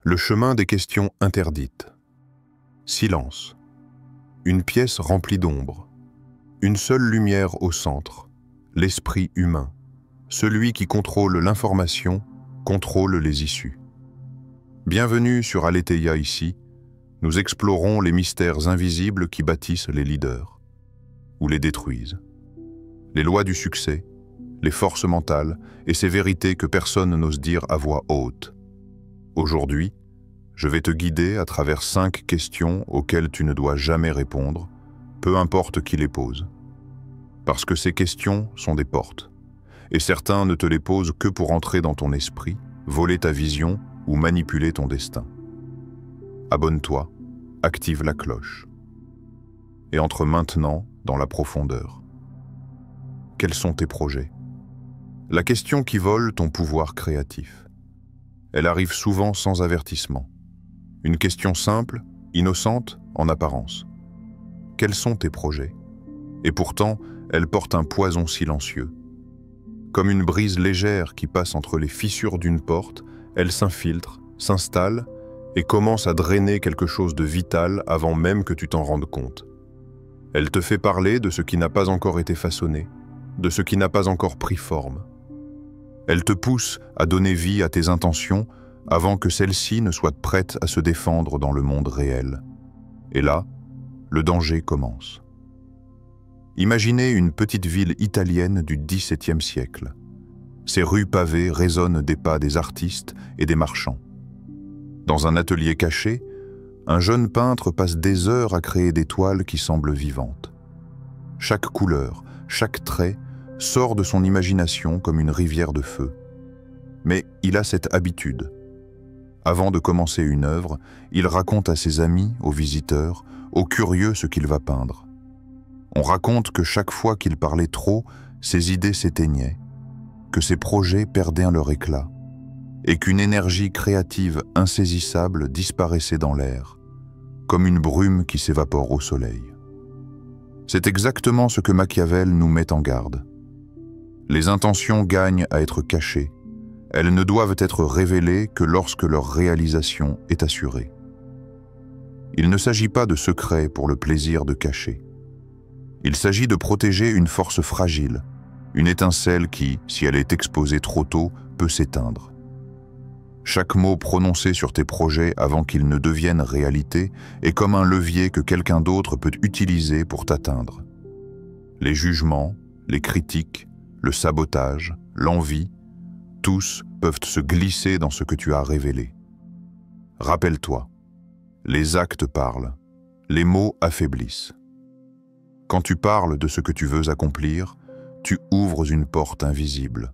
Le chemin des questions interdites. Silence. Une pièce remplie d'ombre. Une seule lumière au centre. L'esprit humain. Celui qui contrôle l'information, contrôle les issues. Bienvenue sur Aletheia ici. Nous explorons les mystères invisibles qui bâtissent les leaders, ou les détruisent. Les lois du succès, les forces mentales et ces vérités que personne n'ose dire à voix haute. Aujourd'hui, je vais te guider à travers 5 questions auxquelles tu ne dois jamais répondre, peu importe qui les pose. Parce que ces questions sont des portes, et certains ne te les posent que pour entrer dans ton esprit, voler ta vision ou manipuler ton destin. Abonne-toi, active la cloche, et entre maintenant dans la profondeur. Quels sont tes projets? La question qui vole ton pouvoir créatif. Elle arrive souvent sans avertissement. Une question simple, innocente en apparence. Quels sont tes projets? Et pourtant, elle porte un poison silencieux. Comme une brise légère qui passe entre les fissures d'une porte, elle s'infiltre, s'installe et commence à drainer quelque chose de vital avant même que tu t'en rendes compte. Elle te fait parler de ce qui n'a pas encore été façonné, de ce qui n'a pas encore pris forme. Elle te pousse à donner vie à tes intentions avant que celles-ci ne soient prêtes à se défendre dans le monde réel. Et là, le danger commence. Imaginez une petite ville italienne du XVIIe siècle. Ses rues pavées résonnent des pas des artistes et des marchands. Dans un atelier caché, un jeune peintre passe des heures à créer des toiles qui semblent vivantes. Chaque couleur, chaque trait sort de son imagination comme une rivière de feu. Mais il a cette habitude. Avant de commencer une œuvre, il raconte à ses amis, aux visiteurs, aux curieux ce qu'il va peindre. On raconte que chaque fois qu'il parlait trop, ses idées s'éteignaient, que ses projets perdaient leur éclat, et qu'une énergie créative insaisissable disparaissait dans l'air, comme une brume qui s'évapore au soleil. C'est exactement ce que Machiavel nous met en garde. Les intentions gagnent à être cachées. Elles ne doivent être révélées que lorsque leur réalisation est assurée. Il ne s'agit pas de secrets pour le plaisir de cacher. Il s'agit de protéger une force fragile, une étincelle qui, si elle est exposée trop tôt, peut s'éteindre. Chaque mot prononcé sur tes projets avant qu'ils ne deviennent réalité est comme un levier que quelqu'un d'autre peut utiliser pour t'atteindre. Les jugements, les critiques, le sabotage, l'envie, tous peuvent se glisser dans ce que tu as révélé. Rappelle-toi, les actes parlent, les mots affaiblissent. Quand tu parles de ce que tu veux accomplir, tu ouvres une porte invisible.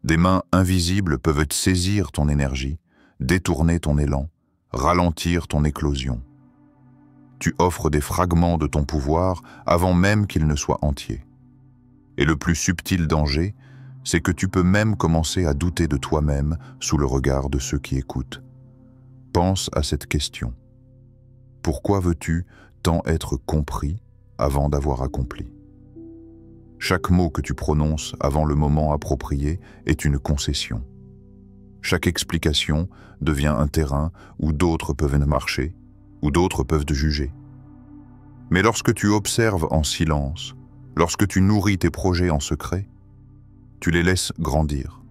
Des mains invisibles peuvent saisir ton énergie, détourner ton élan, ralentir ton éclosion. Tu offres des fragments de ton pouvoir avant même qu'ils ne soient entiers. Et le plus subtil danger, c'est que tu peux même commencer à douter de toi-même sous le regard de ceux qui écoutent. Pense à cette question. Pourquoi veux-tu tant être compris avant d'avoir accompli? Chaque mot que tu prononces avant le moment approprié est une concession. Chaque explication devient un terrain où d'autres peuvent marcher, où d'autres peuvent te juger. Mais lorsque tu observes en silence, lorsque tu nourris tes projets en secret, tu les laisses grandir,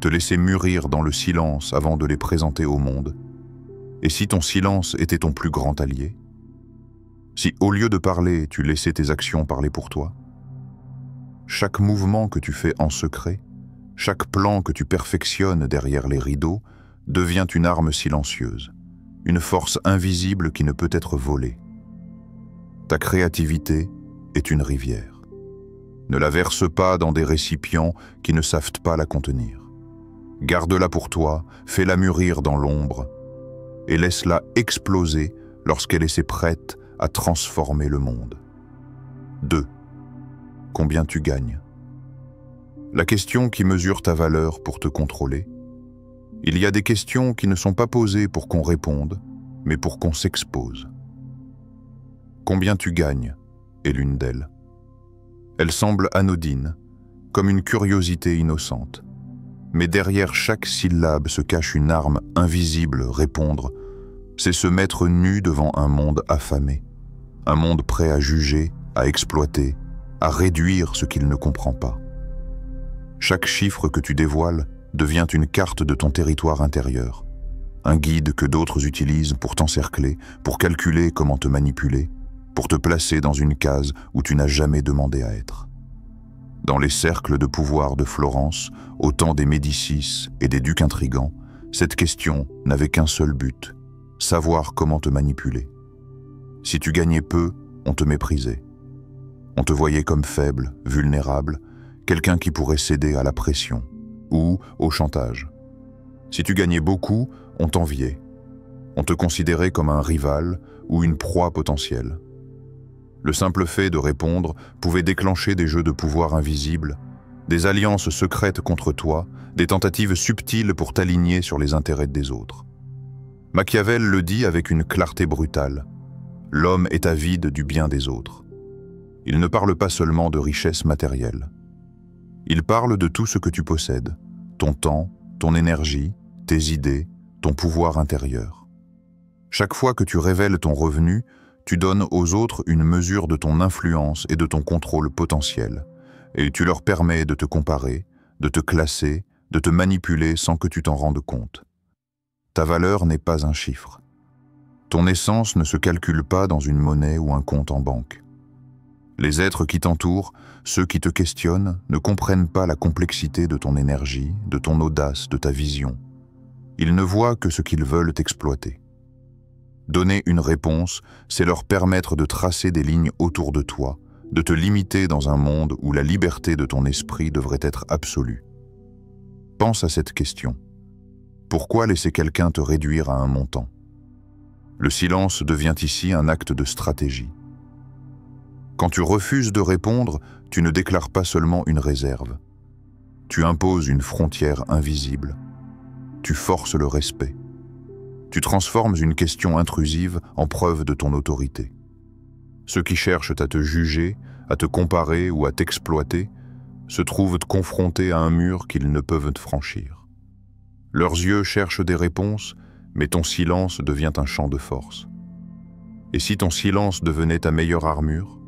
te laisser mûrir dans le silence avant de les présenter au monde. Et si ton silence était ton plus grand allié? Si au lieu de parler, tu laissais tes actions parler pour toi? Chaque mouvement que tu fais en secret, chaque plan que tu perfectionnes derrière les rideaux, devient une arme silencieuse, une force invisible qui ne peut être volée. Ta créativité est une rivière. Ne la verse pas dans des récipients qui ne savent pas la contenir. Garde-la pour toi, fais-la mûrir dans l'ombre, et laisse-la exploser lorsqu'elle est prête à transformer le monde. 2. Combien tu gagnes? La question qui mesure ta valeur pour te contrôler. Il y a des questions qui ne sont pas posées pour qu'on réponde, mais pour qu'on s'expose. Combien tu gagnes est l'une d'elles. Elle semble anodine, comme une curiosité innocente. Mais derrière chaque syllabe se cache une arme invisible, répondre. C'est se mettre nu devant un monde affamé. Un monde prêt à juger, à exploiter, à réduire ce qu'il ne comprend pas. Chaque chiffre que tu dévoiles devient une carte de ton territoire intérieur. Un guide que d'autres utilisent pour t'encercler, pour calculer comment te manipuler, pour te placer dans une case où tu n'as jamais demandé à être. Dans les cercles de pouvoir de Florence, au temps des Médicis et des ducs intrigants, cette question n'avait qu'un seul but, savoir comment te manipuler. Si tu gagnais peu, on te méprisait. On te voyait comme faible, vulnérable, quelqu'un qui pourrait céder à la pression ou au chantage. Si tu gagnais beaucoup, on t'enviait. On te considérait comme un rival ou une proie potentielle. Le simple fait de répondre pouvait déclencher des jeux de pouvoir invisibles, des alliances secrètes contre toi, des tentatives subtiles pour t'aligner sur les intérêts des autres. Machiavel le dit avec une clarté brutale. L'homme est avide du bien des autres. Il ne parle pas seulement de richesse matérielle. Il parle de tout ce que tu possèdes, ton temps, ton énergie, tes idées, ton pouvoir intérieur. Chaque fois que tu révèles ton revenu, tu donnes aux autres une mesure de ton influence et de ton contrôle potentiel, et tu leur permets de te comparer, de te classer, de te manipuler sans que tu t'en rendes compte. Ta valeur n'est pas un chiffre. Ton essence ne se calcule pas dans une monnaie ou un compte en banque. Les êtres qui t'entourent, ceux qui te questionnent, ne comprennent pas la complexité de ton énergie, de ton audace, de ta vision. Ils ne voient que ce qu'ils veulent exploiter. Donner une réponse, c'est leur permettre de tracer des lignes autour de toi, de te limiter dans un monde où la liberté de ton esprit devrait être absolue. Pense à cette question. Pourquoi laisser quelqu'un te réduire à un montant? Le silence devient ici un acte de stratégie. Quand tu refuses de répondre, tu ne déclares pas seulement une réserve. Tu imposes une frontière invisible. Tu forces le respect. Tu transformes une question intrusive en preuve de ton autorité. Ceux qui cherchent à te juger, à te comparer ou à t'exploiter se trouvent confrontés à un mur qu'ils ne peuvent franchir. Leurs yeux cherchent des réponses, mais ton silence devient un champ de force. Et si ton silence devenait ta meilleure armure?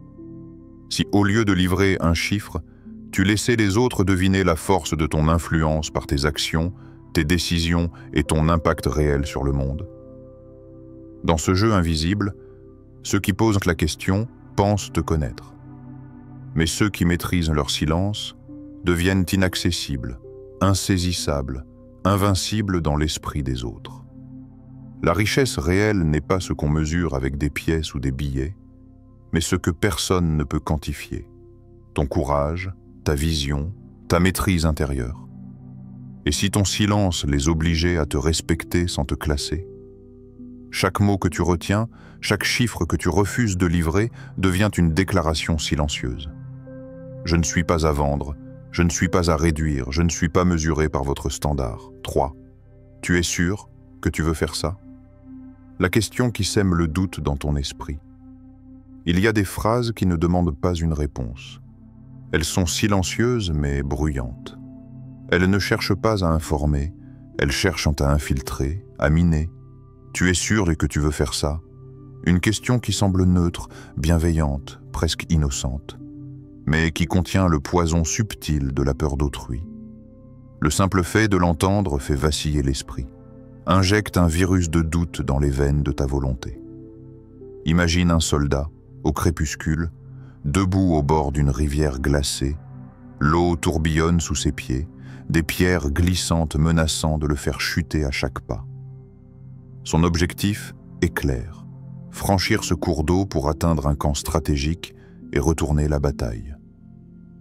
Si au lieu de livrer un chiffre, tu laissais les autres deviner la force de ton influence par tes actions, tes décisions et ton impact réel sur le monde? Dans ce jeu invisible, ceux qui posent la question pensent te connaître. Mais ceux qui maîtrisent leur silence deviennent inaccessibles, insaisissables, invincibles dans l'esprit des autres. La richesse réelle n'est pas ce qu'on mesure avec des pièces ou des billets, mais ce que personne ne peut quantifier. Ton courage, ta vision, ta maîtrise intérieure. Et si ton silence les obligeait à te respecter sans te classer? Chaque mot que tu retiens, chaque chiffre que tu refuses de livrer devient une déclaration silencieuse. Je ne suis pas à vendre, je ne suis pas à réduire, je ne suis pas mesuré par votre standard. 3. Tu es sûr que tu veux faire ça? La question qui sème le doute dans ton esprit. Il y a des phrases qui ne demandent pas une réponse. Elles sont silencieuses mais bruyantes. Elles ne cherchent pas à informer, elles cherchent à infiltrer, à miner. Tu es sûr que tu veux faire ça? Une question qui semble neutre, bienveillante, presque innocente, mais qui contient le poison subtil de la peur d'autrui. Le simple fait de l'entendre fait vaciller l'esprit, injecte un virus de doute dans les veines de ta volonté. Imagine un soldat, au crépuscule, debout au bord d'une rivière glacée, l'eau tourbillonne sous ses pieds, des pierres glissantes menaçant de le faire chuter à chaque pas. Son objectif est clair, franchir ce cours d'eau pour atteindre un camp stratégique et retourner la bataille.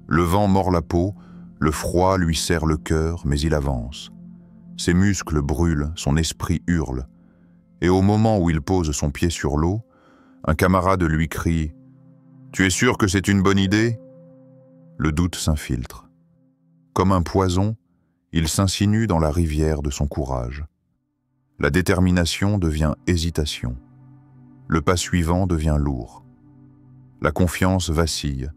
Le vent mord la peau, le froid lui serre le cœur, mais il avance. Ses muscles brûlent, son esprit hurle, et au moment où il pose son pied sur l'eau, un camarade lui crie « Tu es sûr que c'est une bonne idée ?» Le doute s'infiltre. Comme un poison, il s'insinue dans la rivière de son courage. La détermination devient hésitation. Le pas suivant devient lourd. La confiance vacille.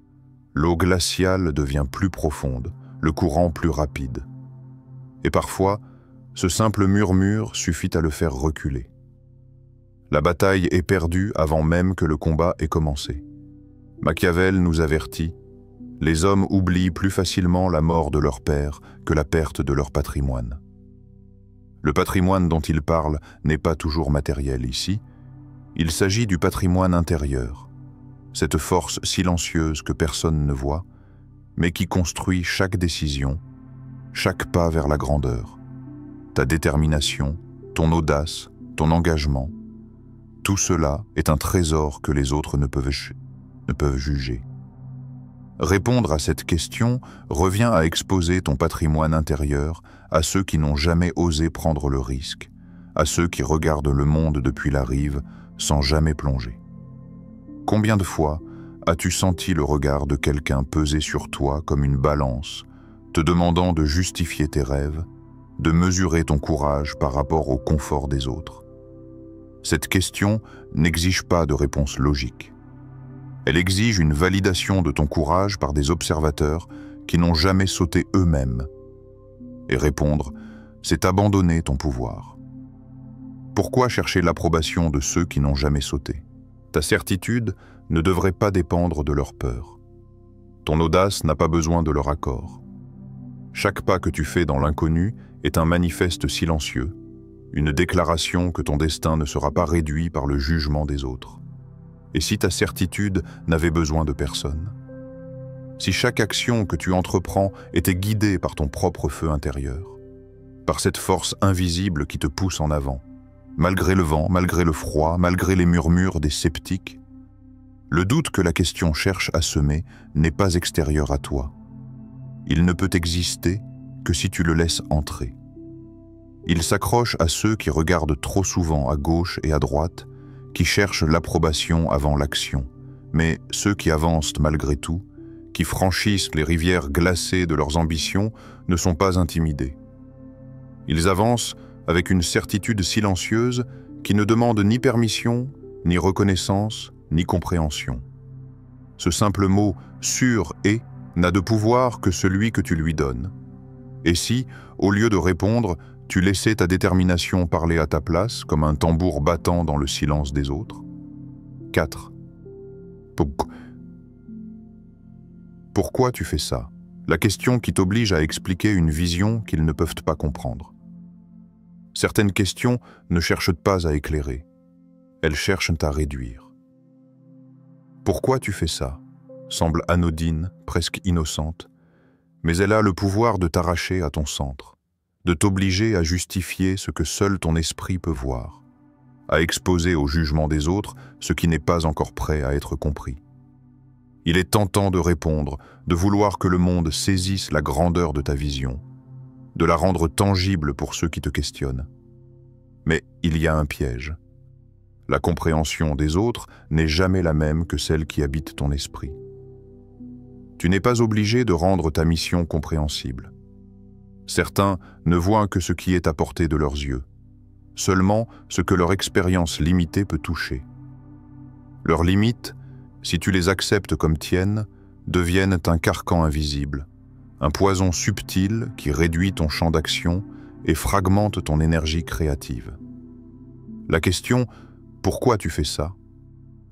L'eau glaciale devient plus profonde, le courant plus rapide. Et parfois, ce simple murmure suffit à le faire reculer. La bataille est perdue avant même que le combat ait commencé. Machiavel nous avertit, les hommes oublient plus facilement la mort de leur père que la perte de leur patrimoine. Le patrimoine dont il parle n'est pas toujours matériel ici, il s'agit du patrimoine intérieur, cette force silencieuse que personne ne voit, mais qui construit chaque décision, chaque pas vers la grandeur. Ta détermination, ton audace, ton engagement, tout cela est un trésor que les autres ne peuvent juger. Répondre à cette question revient à exposer ton patrimoine intérieur à ceux qui n'ont jamais osé prendre le risque, à ceux qui regardent le monde depuis la rive sans jamais plonger. Combien de fois as-tu senti le regard de quelqu'un peser sur toi comme une balance, te demandant de justifier tes rêves, de mesurer ton courage par rapport au confort des autres? Cette question n'exige pas de réponse logique. Elle exige une validation de ton courage par des observateurs qui n'ont jamais sauté eux-mêmes. Et répondre, c'est abandonner ton pouvoir. Pourquoi chercher l'approbation de ceux qui n'ont jamais sauté? Ta certitude ne devrait pas dépendre de leur peur. Ton audace n'a pas besoin de leur accord. Chaque pas que tu fais dans l'inconnu est un manifeste silencieux, une déclaration que ton destin ne sera pas réduit par le jugement des autres. Et si ta certitude n'avait besoin de personne? Si chaque action que tu entreprends était guidée par ton propre feu intérieur, par cette force invisible qui te pousse en avant, malgré le vent, malgré le froid, malgré les murmures des sceptiques, le doute que la question cherche à semer n'est pas extérieur à toi. Il ne peut exister que si tu le laisses entrer. Il s'accroche à ceux qui regardent trop souvent à gauche et à droite, qui cherchent l'approbation avant l'action, mais ceux qui avancent malgré tout, qui franchissent les rivières glacées de leurs ambitions, ne sont pas intimidés. Ils avancent avec une certitude silencieuse qui ne demande ni permission, ni reconnaissance, ni compréhension. Ce simple mot « sûr et » n'a de pouvoir que celui que tu lui donnes. Et si, au lieu de répondre, tu laissais ta détermination parler à ta place, comme un tambour battant dans le silence des autres? 4. Pourquoi tu fais ça? La question qui t'oblige à expliquer une vision qu'ils ne peuvent pas comprendre. Certaines questions ne cherchent pas à éclairer, elles cherchent à réduire. Pourquoi tu fais ça? Semble anodine, presque innocente, mais elle a le pouvoir de t'arracher à ton centre, de t'obliger à justifier ce que seul ton esprit peut voir, à exposer au jugement des autres ce qui n'est pas encore prêt à être compris. Il est tentant de répondre, de vouloir que le monde saisisse la grandeur de ta vision, de la rendre tangible pour ceux qui te questionnent. Mais il y a un piège. La compréhension des autres n'est jamais la même que celle qui habite ton esprit. Tu n'es pas obligé de rendre ta mission compréhensible. Certains ne voient que ce qui est à portée de leurs yeux, seulement ce que leur expérience limitée peut toucher. Leurs limites, si tu les acceptes comme tiennes, deviennent un carcan invisible, un poison subtil qui réduit ton champ d'action et fragmente ton énergie créative. La question « Pourquoi tu fais ça ?»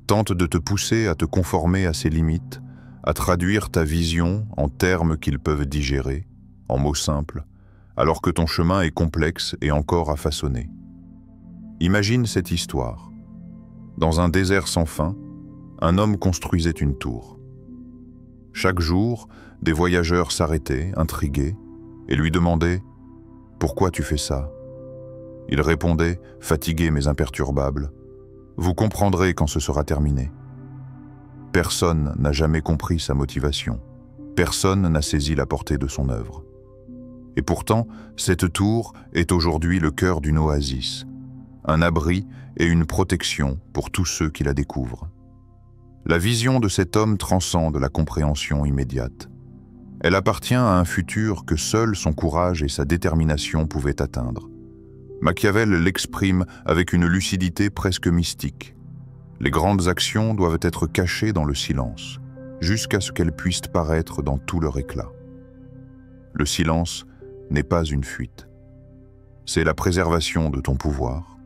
tente de te pousser à te conformer à ces limites, à traduire ta vision en termes qu'ils peuvent digérer, en mots simples, alors que ton chemin est complexe et encore à façonner. Imagine cette histoire. Dans un désert sans fin, un homme construisait une tour. Chaque jour, des voyageurs s'arrêtaient, intrigués, et lui demandaient « Pourquoi tu fais ça ?» Il répondait, fatigué mais imperturbable, « Vous comprendrez quand ce sera terminé. » Personne n'a jamais compris sa motivation. Personne n'a saisi la portée de son œuvre. Et pourtant, cette tour est aujourd'hui le cœur d'une oasis, un abri et une protection pour tous ceux qui la découvrent. La vision de cet homme transcende la compréhension immédiate. Elle appartient à un futur que seul son courage et sa détermination pouvaient atteindre. Machiavel l'exprime avec une lucidité presque mystique. Les grandes actions doivent être cachées dans le silence, jusqu'à ce qu'elles puissent paraître dans tout leur éclat. Le silence, n'est pas une fuite. C'est la préservation de ton pouvoir,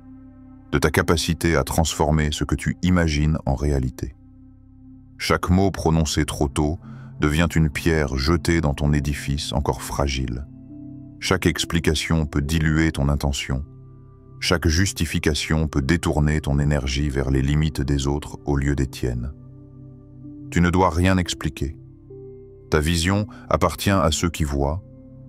de ta capacité à transformer ce que tu imagines en réalité. Chaque mot prononcé trop tôt devient une pierre jetée dans ton édifice encore fragile. Chaque explication peut diluer ton intention. Chaque justification peut détourner ton énergie vers les limites des autres au lieu des tiennes. Tu ne dois rien expliquer. Ta vision appartient à ceux qui voient,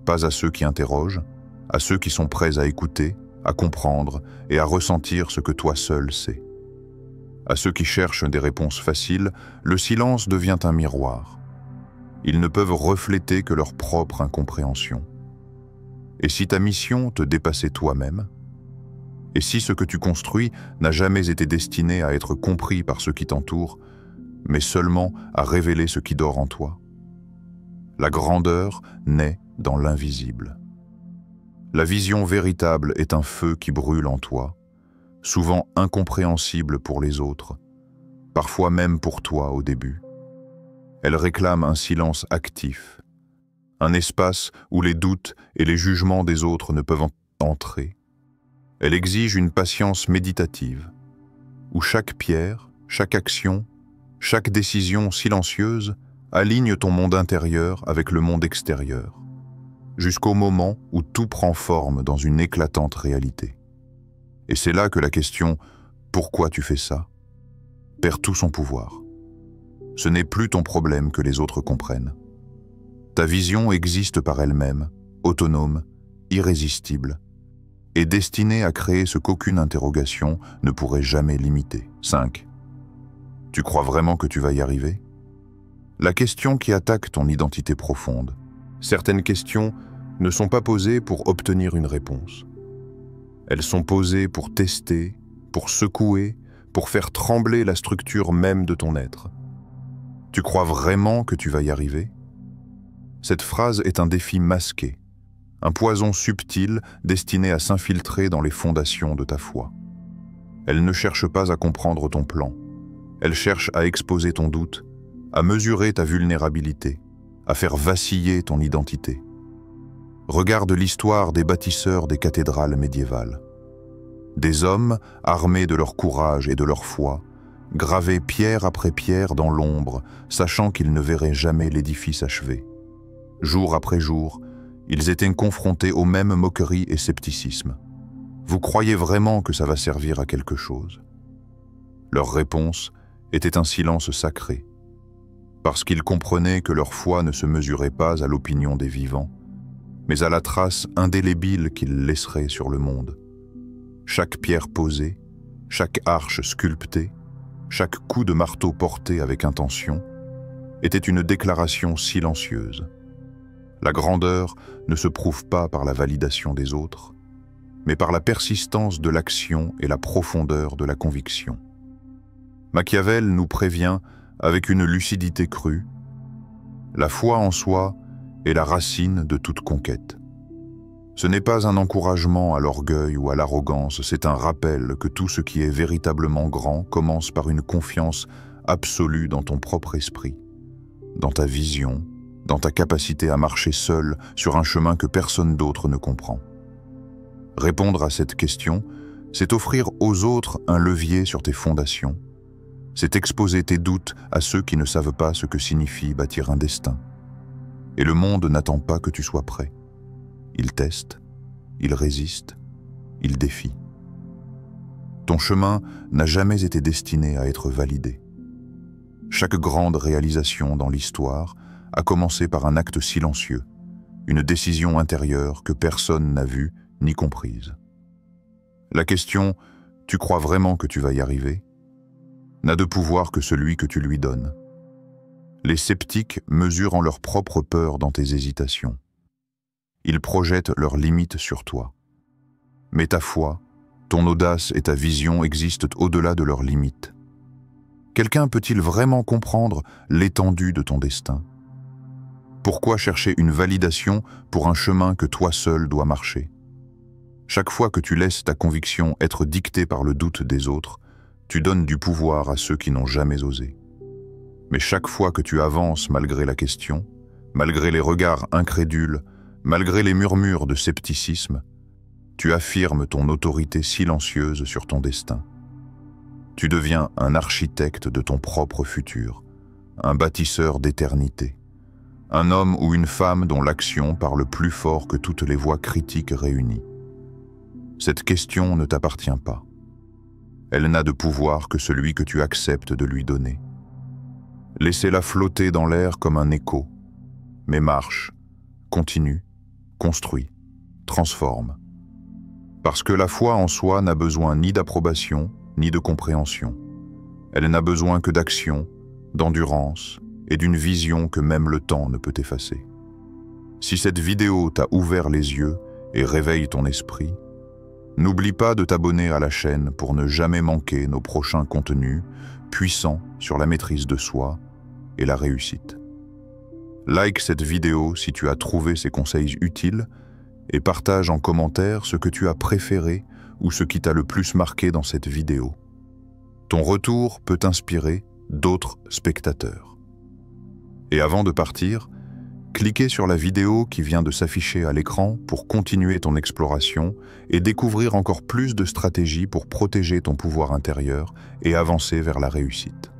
pas à ceux qui interrogent, à ceux qui sont prêts à écouter, à comprendre et à ressentir ce que toi seul sais. À ceux qui cherchent des réponses faciles, le silence devient un miroir. Ils ne peuvent refléter que leur propre incompréhension. Et si ta mission te dépassait toi-même? Et si ce que tu construis n'a jamais été destiné à être compris par ceux qui t'entourent, mais seulement à révéler ce qui dort en toi? La grandeur naît dans l'invisible. La vision véritable est un feu qui brûle en toi, souvent incompréhensible pour les autres, parfois même pour toi au début. Elle réclame un silence actif, un espace où les doutes et les jugements des autres ne peuvent entrer. Elle exige une patience méditative, où chaque pierre, chaque action, chaque décision silencieuse aligne ton monde intérieur avec le monde extérieur, jusqu'au moment où tout prend forme dans une éclatante réalité. Et c'est là que la question « Pourquoi tu fais ça ?» perd tout son pouvoir. Ce n'est plus ton problème que les autres comprennent. Ta vision existe par elle-même, autonome, irrésistible, et destinée à créer ce qu'aucune interrogation ne pourrait jamais limiter. 5. Tu crois vraiment que tu vas y arriver? La question qui attaque ton identité profonde. Certaines questions ne sont pas posées pour obtenir une réponse. Elles sont posées pour tester, pour secouer, pour faire trembler la structure même de ton être. Tu crois vraiment que tu vas y arriver? Cette phrase est un défi masqué, un poison subtil destiné à s'infiltrer dans les fondations de ta foi. Elle ne cherche pas à comprendre ton plan. Elle cherche à exposer ton doute, à mesurer ta vulnérabilité, à faire vaciller ton identité. Regarde l'histoire des bâtisseurs des cathédrales médiévales. Des hommes, armés de leur courage et de leur foi, gravaient pierre après pierre dans l'ombre, sachant qu'ils ne verraient jamais l'édifice achevé. Jour après jour, ils étaient confrontés aux mêmes moqueries et scepticisme. Vous croyez vraiment que ça va servir à quelque chose? Leur réponse était un silence sacré, parce qu'ils comprenaient que leur foi ne se mesurait pas à l'opinion des vivants, mais à la trace indélébile qu'ils laisseraient sur le monde. Chaque pierre posée, chaque arche sculptée, chaque coup de marteau porté avec intention, était une déclaration silencieuse. La grandeur ne se prouve pas par la validation des autres, mais par la persistance de l'action et la profondeur de la conviction. Machiavel nous prévient avec une lucidité crue: la foi en soi est la racine de toute conquête. Ce n'est pas un encouragement à l'orgueil ou à l'arrogance, c'est un rappel que tout ce qui est véritablement grand commence par une confiance absolue dans ton propre esprit, dans ta vision, dans ta capacité à marcher seul sur un chemin que personne d'autre ne comprend. Répondre à cette question, c'est offrir aux autres un levier sur tes fondations. C'est exposer tes doutes à ceux qui ne savent pas ce que signifie bâtir un destin. Et le monde n'attend pas que tu sois prêt. Il teste, il résiste, il défie. Ton chemin n'a jamais été destiné à être validé. Chaque grande réalisation dans l'histoire a commencé par un acte silencieux, une décision intérieure que personne n'a vue ni comprise. La question « Tu crois vraiment que tu vas y arriver ?» n'a de pouvoir que celui que tu lui donnes. Les sceptiques mesurent en leur propre peur dans tes hésitations. Ils projettent leurs limites sur toi. Mais ta foi, ton audace et ta vision existent au-delà de leurs limites. Quelqu'un peut-il vraiment comprendre l'étendue de ton destin? Pourquoi chercher une validation pour un chemin que toi seul dois marcher? Chaque fois que tu laisses ta conviction être dictée par le doute des autres, tu donnes du pouvoir à ceux qui n'ont jamais osé. Mais chaque fois que tu avances malgré la question, malgré les regards incrédules, Malgré les murmures de scepticisme, tu affirmes ton autorité silencieuse sur ton destin. Tu deviens un architecte de ton propre futur, un bâtisseur d'éternité, un homme ou une femme dont l'action parle plus fort que toutes les voix critiques réunies. Cette question ne t'appartient pas. Elle n'a de pouvoir que celui que tu acceptes de lui donner. Laissez-la flotter dans l'air comme un écho, mais marche, continue, construit, transforme. Parce que la foi en soi n'a besoin ni d'approbation, ni de compréhension. Elle n'a besoin que d'action, d'endurance et d'une vision que même le temps ne peut effacer. Si cette vidéo t'a ouvert les yeux et réveille ton esprit, n'oublie pas de t'abonner à la chaîne pour ne jamais manquer nos prochains contenus puissants sur la maîtrise de soi et la réussite. Like cette vidéo si tu as trouvé ces conseils utiles et partage en commentaire ce que tu as préféré ou ce qui t'a le plus marqué dans cette vidéo. Ton retour peut inspirer d'autres spectateurs. Et avant de partir, cliquez sur la vidéo qui vient de s'afficher à l'écran pour continuer ton exploration et découvrir encore plus de stratégies pour protéger ton pouvoir intérieur et avancer vers la réussite.